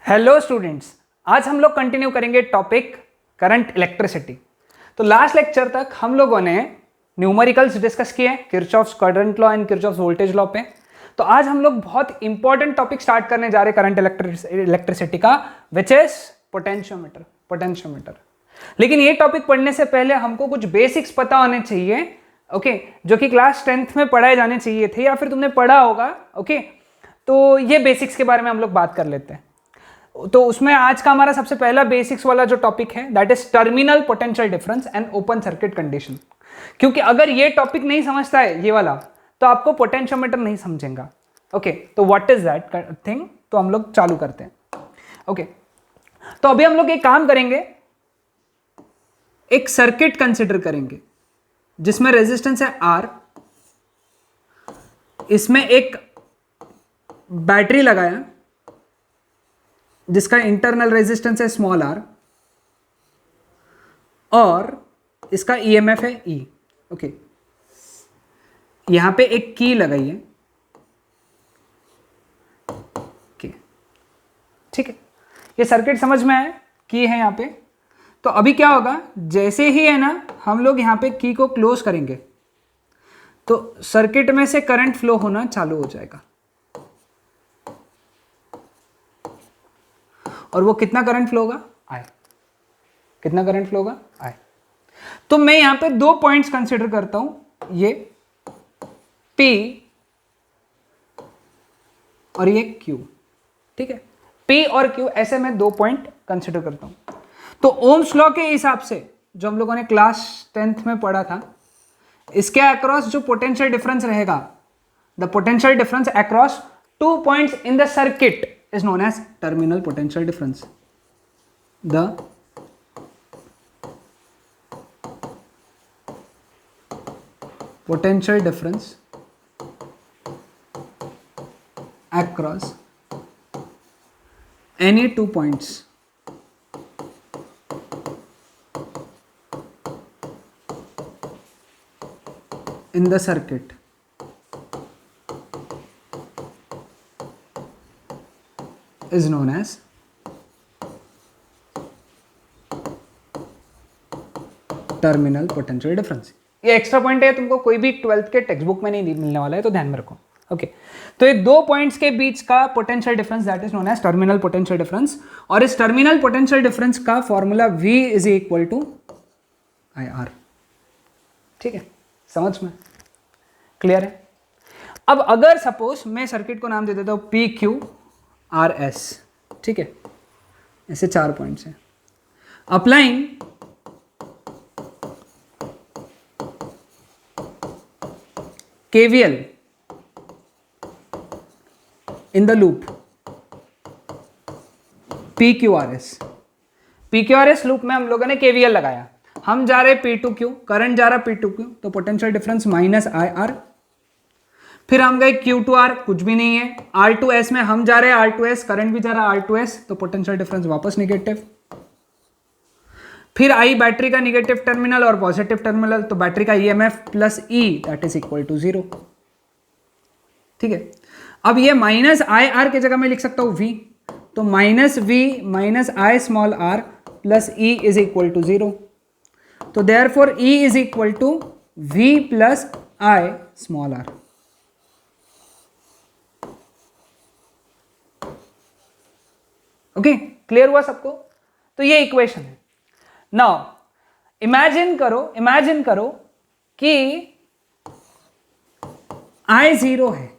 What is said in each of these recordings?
Hello students, आज हम लोग कंटिन्यू करेंगे टॉपिक करंट इलेक्ट्रिसिटी। तो लास्ट लेक्चर तक हम लोगों ने न्यूमेरिकल्स डिस्कस किए Kirchhoff's current law and Kirchhoff's voltage law पे। तो आज हम लोग बहुत इंपॉर्टेंट टॉपिक स्टार्ट करने जा रहे हैं करंट इलेक्ट्रिसिटी का, विच इज पोटेंशियोमीटर। लेकिन ये टॉपिक पढ़ने से पहले हमको कुछ बेसिक्स पता होने चाहिए, ओके, जो कि क्लास 10th में पढ़ाए जाने चाहिए थे या फिर तुमने पढ़ा होगा, ओके। तो ये बेसिक्स के बारे में हम लोग बात कर लेते हैं। तो उसमें आज का हमारा सबसे पहला बेसिक्स वाला जो टॉपिक है that is terminal potential difference and open circuit condition. क्योंकि अगर ये टॉपिक नहीं समझता है ये वाला तो आपको पोटेंशियोमीटर नहीं समझेगा, ओके। तो व्हाट इज दैट थिंग, तो हम लोग चालू करते हैं, ओके। तो अभी हम लोग एक काम करेंगे, एक सर्किट कंसिडर करेंगे जिसमें रेजिस्टेंस है R, इसमें एक बैटरी लगाया जिसका इंटरनल रेजिस्टेंस है स्मॉल r और इसका ईएमएफ है E, ओके। यहां पे एक की लगाई है, ओके, ठीक है। ये सर्किट समझ में आया, की है यहां पे। तो अभी क्या होगा, जैसे ही है ना हम लोग यहां पे की को क्लोज करेंगे तो सर्किट में से करंट फ्लो होना चालू हो जाएगा। और वो कितना करंट फ्लो होगा, I। कितना करंट फ्लो होगा, I। तो मैं यहां पे दो पॉइंट्स कंसीडर करता हूं, ये P और ये Q, ठीक है। P और Q ऐसे मैं दो पॉइंट कंसीडर करता हूं। तो ओम्स लॉ के हिसाब से जो हम लोगों ने क्लास 10th में पढ़ा था, इसके अक्रॉस जो पोटेंशियल डिफरेंस रहेगा, the potential difference across two points in the circuit is known as terminal potential difference. The potential difference across any 2 points in the circuit is known as terminal potential difference. ये extra point है, तुमको कोई भी 12th के text book में नहीं मिलने वाला है, तो ध्यान में रखो, ओके। तो ये दो पॉइंट्स के बीच का potential difference that is known as terminal potential difference. और इस टर्मिनल पोटेंशियल डिफरेंस का formula V is equal to IR, ठीक है। समझ में क्लियर है। अब अगर सपोज मैं सर्किट को नाम दे देता हूं PQRS, ठीक है, ऐसे 4 पॉइंट्स हैं। Applying KVL in the loop PQRS loop में हम लोगों ने KVL लगाया, हम जा रहे P2Q, करंट जा रहा P2Q, तो पोटेंशियल डिफरेंस -IR। फिर हम गए Q2R, कुछ भी नहीं है। R2S में हम जा रहे हैं R2S, करंट भी जा रहा है R2S, तो पोटेंशियल डिफरेंस वापस निगेटिव। फिर I बैटरी का निगेटिव टर्मिनल और पॉजिटिव टर्मिनल, तो बैटरी का EMF plus E that is equal to 0, ठीक है। अब ये -IR की जगह मैं लिख सकता हूं V, तो -V -I small r plus E is equal to 0। तो therefore E is equal to V plus I small r। Okay, clear हुआ सबको। तो ये इक्वेशन है। नाउ इमेजिन करो कि I 0 है,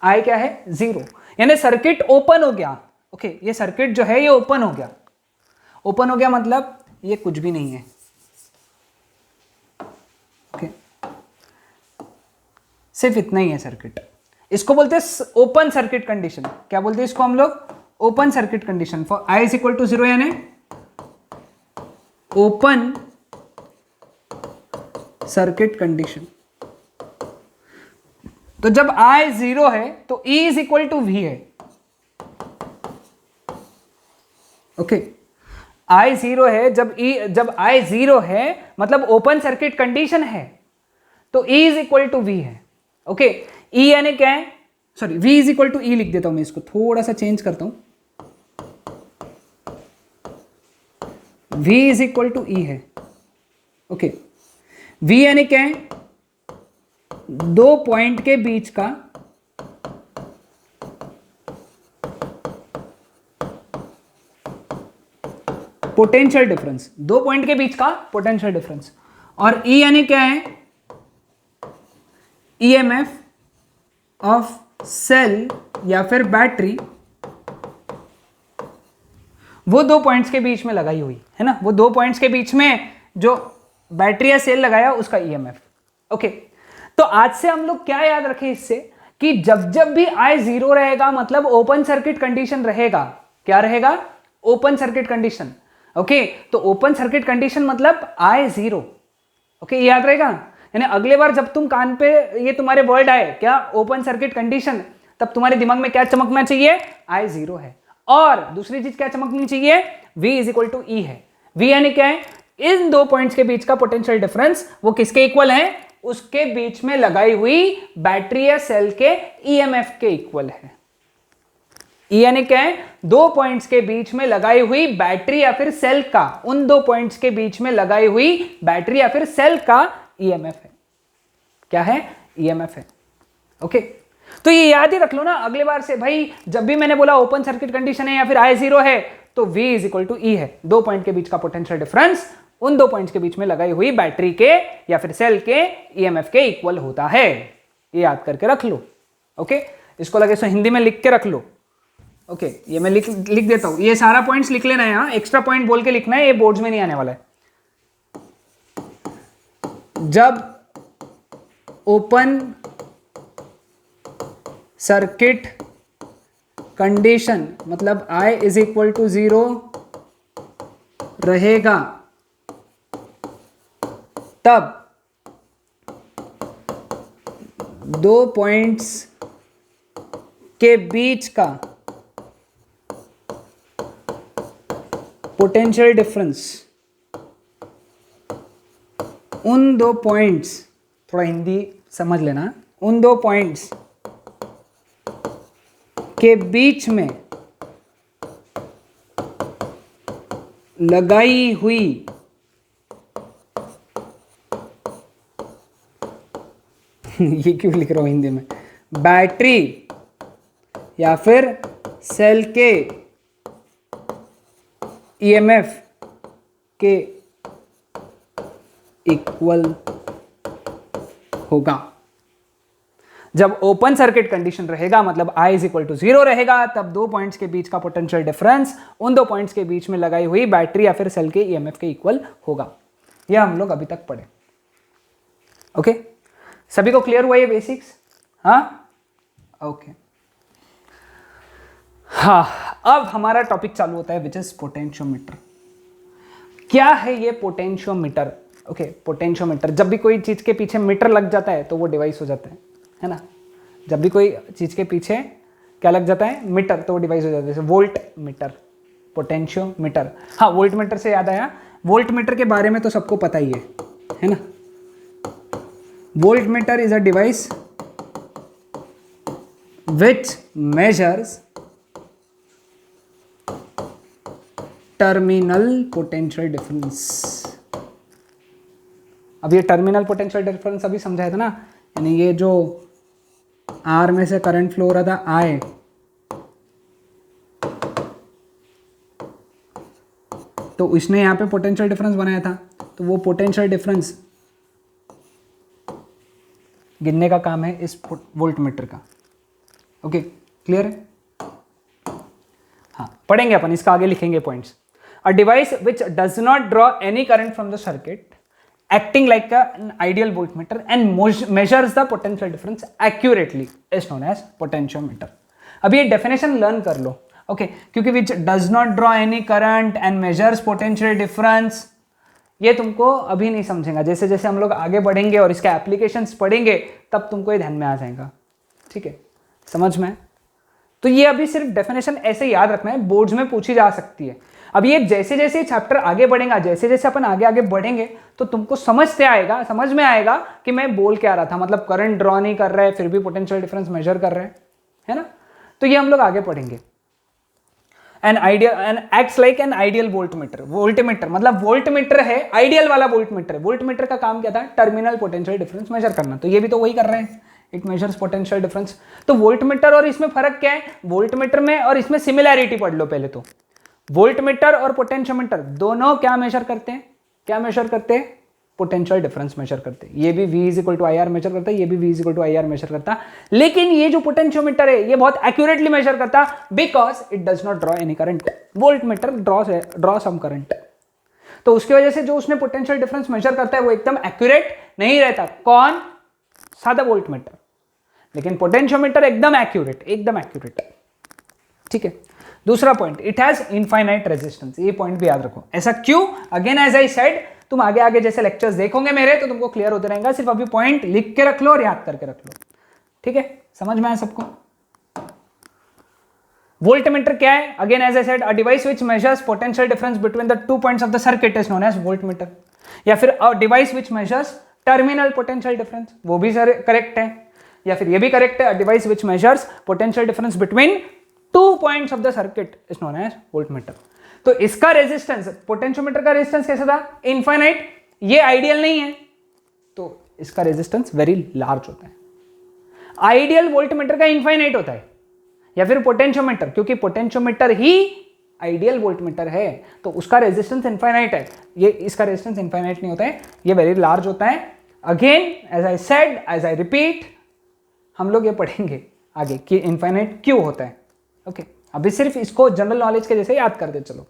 I क्या है, 0, यानी सर्किट ओपन हो गया, ओके। ये सर्किट जो है ये ओपन हो गया मतलब ये कुछ भी नहीं है, ओके। सिर्फ इतना ही है सर्किट। इसको बोलते हैं ओपन सर्किट कंडीशन। क्या बोलते हैं इसको हम लोग, open circuit condition for I is equal to 0, यानी ओपन सर्किट कंडीशन। तो जब I 0 है तो E is equal to V है, ओके। I 0 है, जब I 0 है मतलब ओपन सर्किट कंडीशन है, तो E is equal to V है, ओके। E यानी क्या है, sorry V is equal to E लिख देता हूं, मैं इसको थोड़ा सा चेंज करता हूं, V इज इक्वल टू ई है। ओके, V यानी क्या है, दो पॉइंट के बीच का पोटेंशियल डिफरेंस, दो पॉइंट के बीच का पोटेंशियल डिफरेंस। और E यानी क्या है, EMF ऑफ सेल या फिर बैटरी, वो दो पॉइंट्स के बीच में लगाई हुई है ना, वो दो पॉइंट्स के बीच में जो बैटरी या सेल लगाया उसका EMF। ओके, तो आज से हम लोग क्या याद रखें इससे, कि जब जब भी I 0 रहेगा मतलब ओपन सर्किट कंडीशन रहेगा। क्या रहेगा, ओपन सर्किट कंडीशन। ओके, तो ओपन सर्किट कंडीशन मतलब I 0। ओके, याद रहेगा, यानी अगले बार जब तुम कान पे ये तुम्हारे वर्ड आए क्या, ओपन सर्किट कंडीशन, तब तुम्हारे दिमाग में क्या चमकना चाहिए, I 0 है। और दूसरी चीज क्या चमकनी चाहिए, V इज इक्वल टू ई है। V यानी क्या है, इन दो पॉइंट्स के बीच का पोटेंशियल डिफरेंस वो किसके इक्वल है, उसके बीच में लगाई हुई बैटरी या सेल के EMF के इक्वल है। E यानी क्या है, दो पॉइंट्स के बीच में लगाई हुई बैटरी या फिर सेल का, उन दो पॉइंट्स के बीच में लगाई हुई बैटरी या फिर सेल का EMF है। क्या है, EMF है। ओके, तो ये याद ही रख लो ना अगले बार से, भाई जब भी मैंने बोला ओपन सर्किट कंडीशन है या फिर I 0 है तो V इज इक्वल टू ई है, दो पॉइंट के बीच का पोटेंशियल डिफरेंस उन दो पॉइंट्स के बीच में लगाई हुई बैटरी के या फिर सेल के EMF के इक्वल होता है। ये याद करके रख लो। ओके, इसको लगे सो हिंदी में लिख के रख लो। ओके, ये मैं लिख देता हूं, ये सारा पॉइंट्स लिख लेना है, यहाँ एक्स्ट्रा पॉइंट बोल के लिखना है, ये बोर्ड्स में नहीं आने वाला है। जब ओपन सर्किट कंडीशन मतलब I इज इक्वल टू 0 रहेगा, तब दो पॉइंट्स के बीच का पोटेंशियल डिफरेंस, उन दो पॉइंट्स, थोड़ा हिंदी समझ लेना, उन दो पॉइंट्स के बीच में लगाई हुई ये क्यों लिख रहा हूं हिंदी में, बैटरी या फिर सेल के EMF के इक्वल होगा। जब ओपन सर्किट कंडीशन रहेगा मतलब I इज इक्वल टू 0 रहेगा, तब दो पॉइंट्स के बीच का पोटेंशियल डिफरेंस उन दो पॉइंट्स के बीच में लगाई हुई बैटरी या फिर सेल के EMF के इक्वल होगा। यह हम लोग अभी तक पढ़े। ओके, सभी को क्लियर हुआ ये बेसिक्स? हाँ, ओके। हाँ, अब हमारा टॉपिक चालू होता है विच इज पोटेंशियोमीटर। क्या है ये पोटेंशियोमीटर? ओके, पोटेंशियोमीटर, जब भी कोई चीज के पीछे मीटर लग जाता है तो वो डिवाइस हो जाता है ना। जब भी कोई चीज के पीछे क्या लग जाता है, मीटर, तो वो डिवाइस हो जाता है। जैसे वोल्ट मीटर, पोटेंशियोमीटर। हाँ, वोल्ट मीटर से याद आया, वोल्ट मीटर के बारे में तो सबको पता ही है ना। Volt meter is a device which measures terminal potential difference. अब ये टर्मिनल पोटेंशियल डिफरेंस अभी समझाया था ना, यानी ये जो R में से करंट फ्लो हो रहा था I, तो इसने यहां पे पोटेंशियल डिफरेंस बनाया था, तो वो पोटेंशियल डिफरेंस गिनने का काम है इस वोल्ट मीटर का। ओके, क्लियर है? हाँ, पढ़ेंगे अपन, इसका आगे लिखेंगे points. A device which does not draw any current from the circuit, acting like an ideal voltmeter and measures the potential difference accurately is known as potentiometer. अब ये definition learn कर लो, okay? क्योंकि which does not draw any current and measures potential difference, ये तुमको अभी नहीं समझेगा। जैसे जैसे हम लोग आगे बढ़ेंगे और इसके एप्लीकेशंस पढ़ेंगे तब तुमको ये ध्यान में आ जाएगा। ठीक है, समझ में? तो ये अभी सिर्फ डेफिनेशन ऐसे याद रखना है, बोर्ड्स में पूछी जा सकती है। अब ये जैसे जैसे चैप्टर आगे बढ़ेगा, जैसे जैसे अपन आगे आगे बढ़ेंगे तो तुमको समझ में आएगा कि मैं बोल क्या रहा था। मतलब करंट ड्रॉ नहीं कर रहा है फिर भी पोटेंशियल डिफरेंस मेजर कर रहा है। है ना। तो ये हम लोग आगे पढ़ेंगे। An acts like an ideal voltmeter. Voltmeter मतलब वोल्टमीटर है, आइडियल वाला वोल्टमीटर है। वोल्टमीटर का काम क्या था? टर्मिनल पोटेंशियल डिफरेंस मेजर करना। तो ये भी तो वही कर रहे हैं, इट मेजर्स पोटेंशियल डिफरेंस। तो वोल्टमीटर और इसमें फर्क क्या है? वोल्टमीटर में और इसमें सिमिलैरिटी पढ़ लो पहले तो। वोल्टमीटर और पोटेंशियोमीटर दोनों क्या मेजर करते हैं? क्या मेजर करते हैं? पोटेंशियल डिफरेंस मेजर करते हैं। ये भी V is equal to I R measure करता है, ये भी V is equal to I R measure करता है। लेकिन ये जो पोटेंशियोमीटर है ये बहुत एक्यूरेटली मेजर करता है because it does not draw any current. Voltmeter draw some current. तो उसकी वजह से जो उसने पोटेंशियल डिफरेंस मेजर करता है वो एकदम एक्यूरेट नहीं रहता। कौन? सादा वोल्टमीटर। लेकिन पोटेंशियोमीटर एकदम एक्यूरेट, एकदम एक्यूरेट। ठीक है। दूसरा point, it has infinite resistance. ये पॉइंट भी याद रखो। ऐसा क्यों? अगेन एज आई सेड, तुम आगे आगे जैसे लेक्चर्स देखोगे मेरे तो तुमको क्लियर होते रहेगा। सिर्फ अभी पॉइंट लिख के रख लो और याद करके रख लो। ठीक है, समझ में आया सबको? वोल्टमीटर क्या है? Again as I said, a device which measures potential difference between the 2 points of the circuit is known as voltmeter. या फिर a device which measures terminal potential difference, वो भी करेक्ट है। या फिर ये भी करेक्ट है, a device which measures potential difference between 2 points of the circuit is known as voltmeter. तो इसका रेजिस्टेंस, पोटेंशियोमीटर का रेजिस्टेंस कैसा था? इनफाइनाइट। ये आइडियल नहीं है तो इसका रेजिस्टेंस वेरी लार्ज होता है। आइडियल वोल्टमीटर का इनफाइनाइट होता है, या फिर पोटेंशियोमीटर, क्योंकि पोटेंशियोमीटर ही आइडियल वोल्टमीटर है तो उसका रेजिस्टेंस इनफाइनाइट है। ये इसका रेजिस्टेंस इनफाइनाइट नहीं होता है, ये वेरी लार्ज होता है। Again as I said, as I repeat, हम लोग ये पढ़ेंगे आगे कि इनफाइनाइट क्यों होता है। ओके, अभी सिर्फ इसको जनरल नॉलेज के जैसे याद कर दे चलो।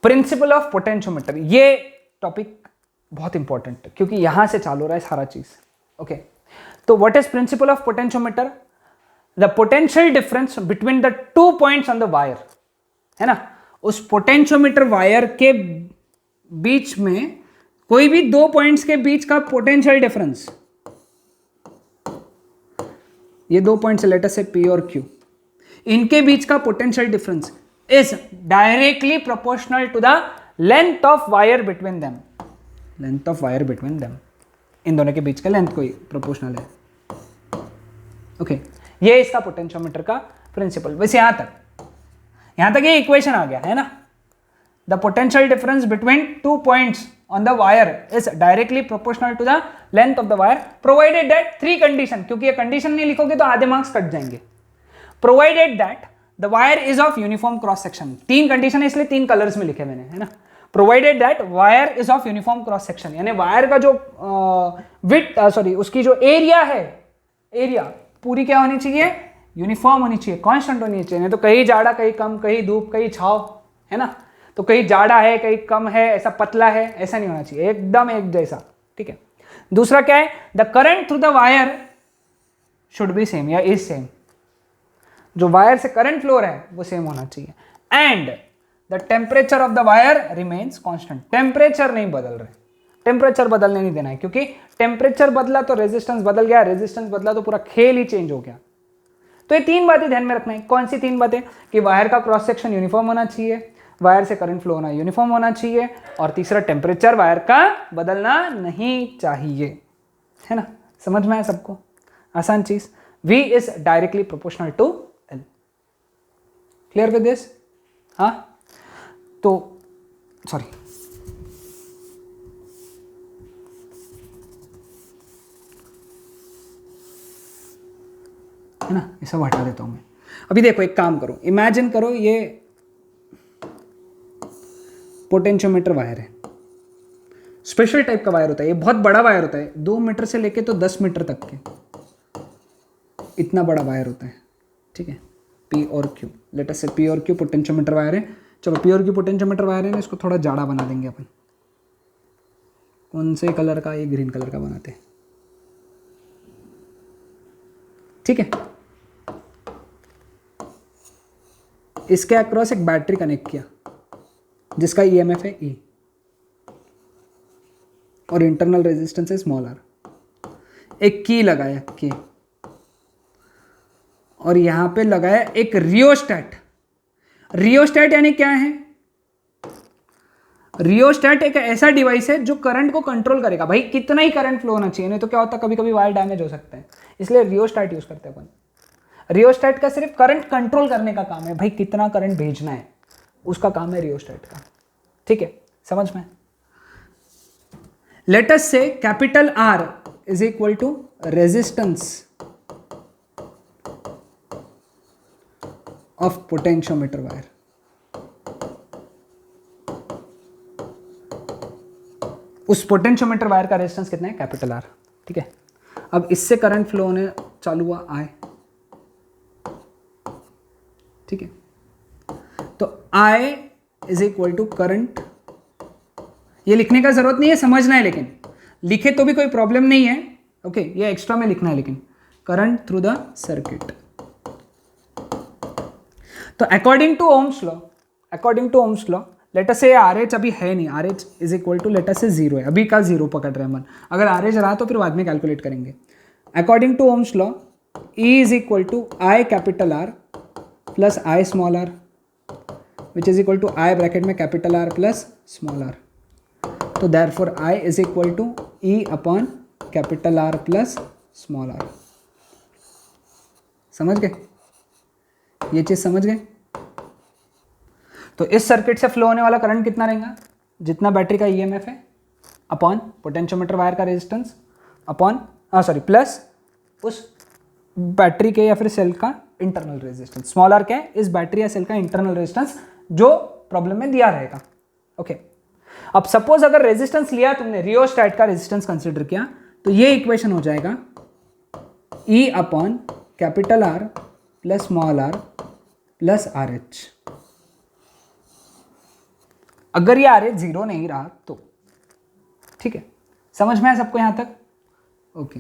प्रिंसिपल ऑफ पोटेंशियोमीटर, ये टॉपिक बहुत इंपॉर्टेंट है क्योंकि यहां से चालू रहा है सारा चीज। ओके, तो what is principle of potentiometer? The potential difference between the 2 points on the wire, है ना। उस पोटेंशियोमीटर वायर के बीच में कोई भी 2 पॉइंट्स के बीच का पोटेंशियल डिफरेंस, ये 2 पॉइंट्स लेटर से P और Q, इनके बीच का potential difference is directly proportional to the length of wire between them. Length of wire between them, इन दोनों के बीच का लेंथ कोई प्रोपोर्शनल है। ओके, ये इसका पोटेंशियोमीटर का प्रिंसिपल। वैसे यहां तक ये इक्वेशन आ गया है ना। The potential difference between 2 points on the wire is directly proportional to the length of the wire provided that 3 condition, क्योंकि ये कंडीशन नहीं लिखोगे तो आधे मार्क्स कट जाएंगे। provided that the wire is of uniform cross section, 3 condition है इसलिए 3 colours में लिखे मैंने, है ना। provided that wire is of uniform cross section, यानी वायर का जो उसकी जो एरिया है, एरिया पूरी क्या होनी चाहिए? यूनिफॉर्म होनी चाहिए, कांस्टेंट होनी चाहिए। नहीं तो कहीं जाड़ा, कहीं कम, कहीं धूप, कहीं छाव, है ना। तो कहीं जाड़ा है, कहीं कम है, ऐसा पतला है, ऐसा नहीं होना चाहिए, एकदम एक जैसा। ठीक है। दूसरा क्या है? The current through the wire should be same या इज सेम, जो वायर से करंट फ्लो रहा है वो सेम होना चाहिए। And the temperature of the wire remains constant, temperature नहीं बदल रहे, टेम्परेचर बदलने नहीं देना है, क्योंकि टेम्परेचर बदला तो रेजिस्टेंस बदल गया, रेजिस्टेंस बदला तो पूरा खेल ही चेंज हो गया। तो ये 3 बातें ध्यान में रखना है। कौन सी 3 बातें? कि वायर का क्रॉस सेक्शन यूनिफॉर्म होना चाहिए, वायर से करंट फ्लो होना यूनिफॉर्म होना चाहिए, और तीसरा टेम्परेचर वायर का बदलना नहीं चाहिए, है ना। समझ में आया सबको? आसान चीज। V is directly proportional to L। Clear with this? हाँ, तो सॉरी, है ना, ये सब हटा देता हूं मैं। अभी देखो, एक काम करो, इमेजिन करो ये पोटेंशियोमीटर वायर है, स्पेशल टाइप का वायर होता है, ये बहुत बड़ा वायर होता है, 2 मीटर से लेके तो 10 मीटर तक के, इतना बड़ा वायर होता है। ठीक है, P और Q, लेट अस से P और Q पोटेंशियोमीटर वायर है। चलो P और Q पोटेंशियोमीटर वायर है ना, इसको थोड़ा जाड़ा बना देंगे अपन। कौन से कलर का? ये ग्रीन कलर का बनाते हैं। ठीक है, इसके अक्रॉस एक बैटरी कनेक्ट किया जिसका EMF है E और इंटरनल रेजिस्टेंस है स्मॉल r। एक की लगाया के, और यहां पे लगाया एक रियोस्टैट। रियोस्टैट यानी क्या है? रियोस्टैट एक ऐसा डिवाइस है जो करंट को कंट्रोल करेगा। भाई कितना ही करंट फ्लो होना चाहिए, नहीं तो क्या होता है कभी कभी वायर डैमेज हो सकता है, इसलिए रियोस्टैट यूज करते हैं अपन। रियोस्टेट का सिर्फ करंट कंट्रोल करने का काम है, भाई कितना करंट भेजना है उसका काम है रियोस्टेट का, ठीक है, समझ में। Let us say capital R is equal to resistance of potentiometer wire. उस पोटेंशियोमीटर वायर का रेजिस्टेंस कितना है, कैपिटल R, ठीक है। अब इससे करंट फ्लो होने चालू हुआ I, ठीक है। तो I is equal to current, ये लिखने का जरूरत नहीं है, समझना है, लेकिन लिखे तो भी कोई प्रॉब्लम नहीं है, ओके, ये एक्स्ट्रा में लिखना है, लेकिन करंट थ्रू द सर्किट। तो according to Ohm's law let us say RH अभी है नहीं, RH is equal to let us say 0 है, अभी का 0 पकड़ रहे हैं मन, अगर RH रहा तो फिर बाद में कैलकुलेट करेंगे। According to Ohm's law E is equal to I capital R plus I small r which is equal to I bracket में capital R plus small r। तो therefore I is equal to E upon capital R plus small r। समझ गए, ये चीज समझ गए। तो इस सर्किट से फ्लो होने वाला करंट कितना रहेगा, जितना बैटरी का EMF है अपॉन पोटेंशियोमीटर वायर का रेजिस्टेंस अपॉन प्लस उस बैटरी के या फिर सेल का इंटरनल रेजिस्टेंस। स्मॉल r क्या है, इस बैटरी या सेल का इंटरनल रेजिस्टेंस जो प्रॉब्लम में दिया रहेगा, ओके। अब सपोज अगर रेजिस्टेंस लिया तुमने, रियोस्टेट का रेजिस्टेंस कंसीडर किया, तो ये इक्वेशन हो जाएगा E upon capital R plus small r plus RH। अगर ये RH 0 नहीं रहा तो, ठीक है, समझ में आया सबको यहां तक, ओके।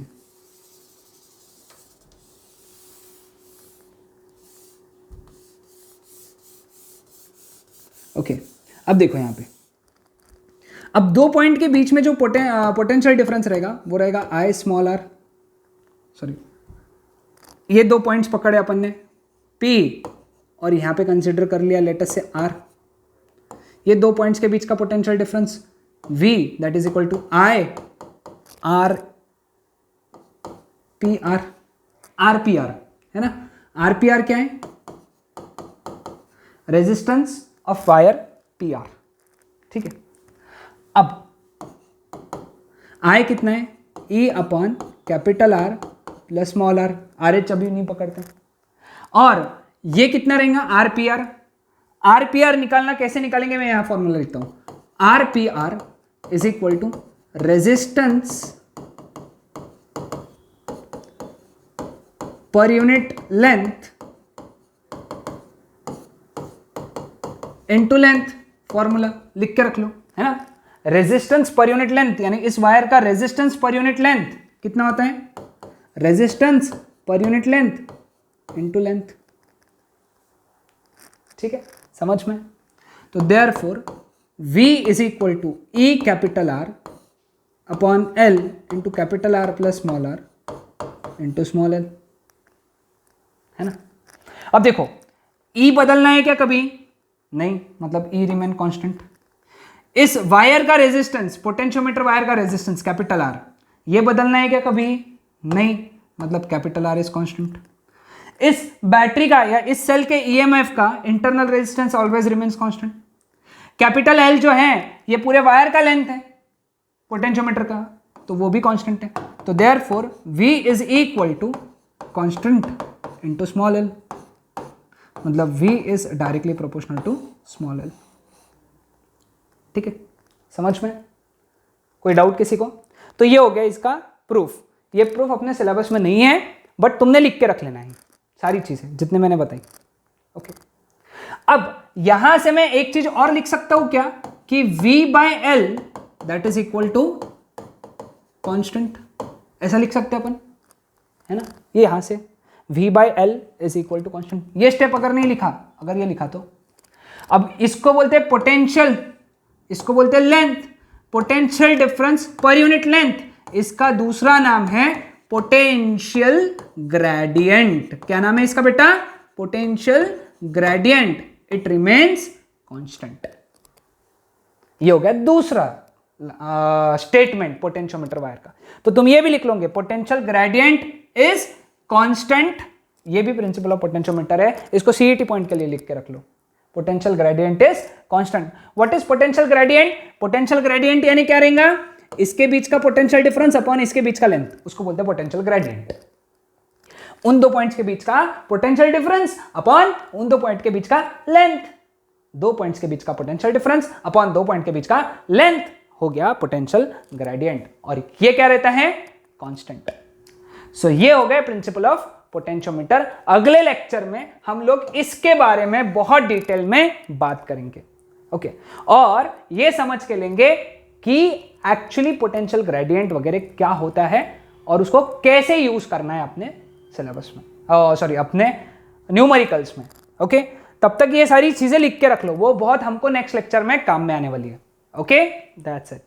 ओके, अब देखो यहां पे, अब दो पॉइंट के बीच में जो पोटेंशियल डिफरेंस रहेगा वो रहेगा I स्मॉल r, सॉरी ये दो पॉइंट्स पकड़े अपन ने P और यहां पे कंसीडर कर लिया लेट अस से R। ये दो पॉइंट्स के बीच का potential difference V that is equal to I R P R, R P R है ना। R P R क्या है, resistance of wire P R, ठीक है। अब I कितना है, E upon capital R plus small r, RH अभी नहीं पकड़ते, और ये कितना रहेगा R P R। R P R निकालना कैसे निकालेंगे, मैं यहां फॉर्मूला लिखता हूं, R P R is equal to resistance per unit length into length, formula लिख के रख लो, है ना। रेजिस्टेंस पर यूनिट लेंथ यानी इस वायर का रेजिस्टेंस पर यूनिट लेंथ कितना होता है, resistance per unit length into length, ठीक है, समझ में। तो therefore V is equal to E capital R upon L into capital R plus small r into small l, है ना। अब देखो E बदलना है क्या, कभी नहीं, मतलब E रिमेन कांस्टेंट। इस वायर का रेजिस्टेंस, पोटेंशियोमीटर वायर का रेजिस्टेंस कैपिटल R, ये बदलना है क्या, कभी नहीं, मतलब कैपिटल R इज कांस्टेंट। इस बैटरी का या इस सेल के EMF का internal resistance always remains constant. Capital L जो है ये पूरे वायर का लेंथ है पोटेंशियोमीटर का, तो वो भी कांस्टेंट है। तो therefore V is equal to constant into small l, मतलब V is directly proportional to small l, ठीक है, समझ में। कोई डाउट किसी को? तो ये हो गया इसका प्रूफ। ये प्रूफ अपने सिलेबस में नहीं है, बट तुमने लिख के रख लेना है सारी चीजें जितने मैंने बताई, ओके। अब यहां से मैं एक चीज और लिख सकता हूं क्या, कि V by L that is equal to constant, ऐसा लिख सकते हैं अपन, है ना। ये यहां से V by L is equal to constant, ये स्टेप अगर नहीं लिखा, अगर ये लिखा तो अब इसको बोलते हैं पोटेंशियल, इसको बोलते हैं लेंथ, पोटेंशियल डिफरेंस पर यूनिट लेंथ, इसका दूसरा नाम है पोटेंशियल ग्रेडियंट। क्या नाम है इसका बेटा, potential gradient, it remains constant. ये हो गया दूसरा स्टेटमेंट पोटेंशियोमीटर वायर का। तो तुम ये भी लिख लोगे, पोटेंशियल ग्रेडियंट इज कांस्टेंट ये भी प्रिंसिपल ऑफ पोटेंशियोमीटर है, इसको सीईटी पॉइंट के लिए लिख के रख लो। Potential gradient is constant. What is potential gradient? Potential gradient यानी क्या रहेगा? इसके बीच का पोटेंशियल डिफरेंस अपॉन इसके बीच का लेंथ, उसको बोलते हैं पोटेंशियल ग्रेडियंट। उन दो पॉइंट्स के बीच का पोटेंशियल डिफरेंस अपॉन उन दो पॉइंट के बीच का लेंथ, दो पॉइंट्स के बीच का पोटेंशियल डिफरेंस अपॉन दो पॉइंट के बीच का लेंथ हो गया पोटेंशियल ग्रेडियंट, और ये क्या रहता है? कांस्टेंट। सो ये हो गए प्रिंसिपल ऑफ पोटेंशियोमीटर। अगले लेक्चर में हम लोग इसके बारे में बहुत डिटेल में बात करेंगे, ओके। और ये समझ के लेंगे कि एक्चुअली पोटेंशियल ग्रेडियंट वगैरह क्या होता है और उसको कैसे यूज करना है अपने सिलेबस में, सॉरी अपने न्यूमेरिकल्स में, ओके। तब तक ये सारी चीजें लिख के रख लो, वो बहुत हमको नेक्स्ट लेक्चर में काम में आने वाली है, ओके। That's it.